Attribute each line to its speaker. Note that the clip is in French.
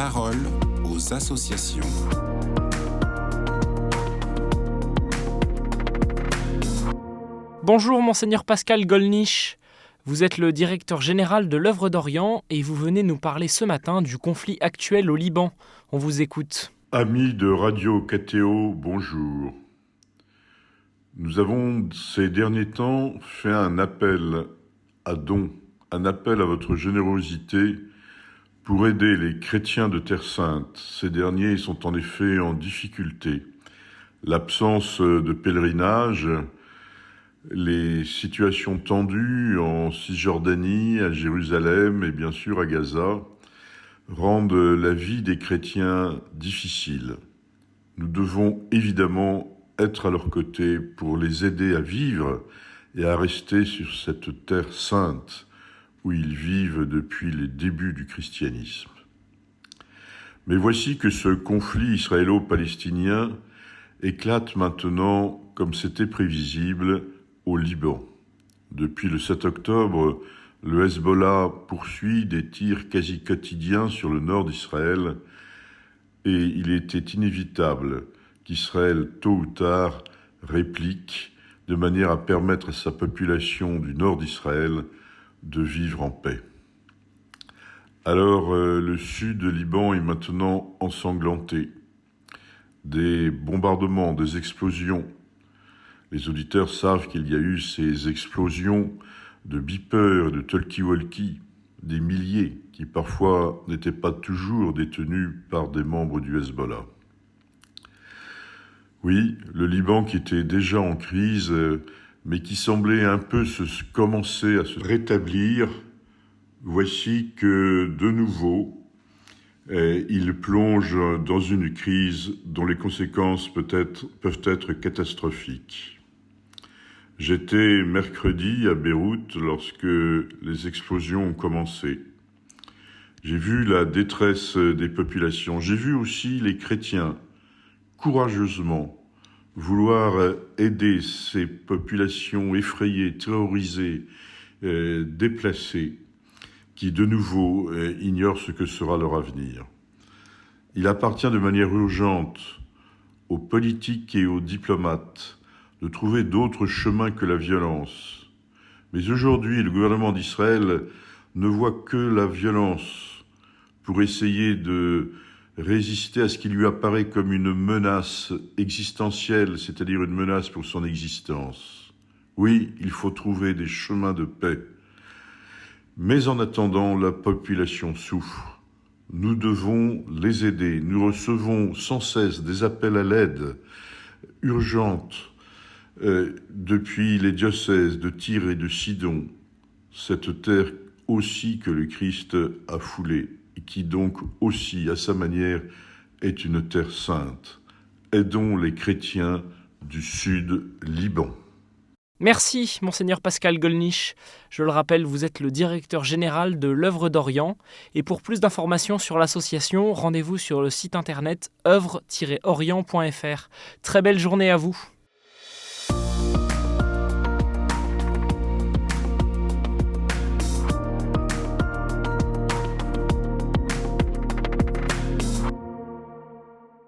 Speaker 1: parole aux associations.
Speaker 2: Bonjour Monseigneur Pascal Gollnisch, vous êtes le directeur général de l'Œuvre d'Orient et vous venez nous parler ce matin du conflit actuel au Liban. On vous écoute.
Speaker 3: Amis de Radio KTO, bonjour. Nous avons ces derniers temps fait un appel à dons, un appel à votre générosité pour aider les chrétiens de Terre Sainte. Ces derniers sont en effet en difficulté. L'absence de pèlerinage, les situations tendues en Cisjordanie, à Jérusalem et bien sûr à Gaza rendent la vie des chrétiens difficile. Nous devons évidemment être à leur côté pour les aider à vivre et à rester sur cette terre sainte où ils vivent depuis les débuts du christianisme. Mais voici que ce conflit israélo-palestinien éclate maintenant, comme c'était prévisible, au Liban. Depuis le 7 octobre, le Hezbollah poursuit des tirs quasi quotidiens sur le nord d'Israël et il était inévitable qu'Israël, tôt ou tard, réplique de manière à permettre à sa population du nord d'Israël de vivre en paix. Alors, le sud du Liban est maintenant ensanglanté. Des bombardements, des explosions. Les auditeurs savent qu'il y a eu ces explosions de beepers et de talkie-walkie, des milliers qui parfois n'étaient pas toujours détenus par des membres du Hezbollah. Oui, le Liban qui était déjà en crise, mais qui semblait un peu commencer à se rétablir, voici que de nouveau, il plonge dans une crise dont les conséquences peuvent être catastrophiques. J'étais mercredi à Beyrouth lorsque les explosions ont commencé. J'ai vu la détresse des populations. J'ai vu aussi les chrétiens courageusement vouloir aider ces populations effrayées, terrorisées, déplacées, qui de nouveau ignorent ce que sera leur avenir. Il appartient de manière urgente aux politiques et aux diplomates de trouver d'autres chemins que la violence. Mais aujourd'hui, le gouvernement d'Israël ne voit que la violence pour essayer de résister à ce qui lui apparaît comme une menace existentielle, c'est-à-dire une menace pour son existence. Oui, il faut trouver des chemins de paix. Mais en attendant, la population souffre. Nous devons les aider. Nous recevons sans cesse des appels à l'aide urgente depuis les diocèses de Tyr et de Sidon, cette terre aussi que le Christ a foulée, et qui donc aussi, à sa manière, est une terre sainte. Aidons les chrétiens du sud Liban.
Speaker 2: Merci Monseigneur Pascal Gollnisch. Je le rappelle, vous êtes le directeur général de l'Œuvre d'Orient. Et pour plus d'informations sur l'association, rendez-vous sur le site internet œuvre-orient.fr. Très belle journée à vous.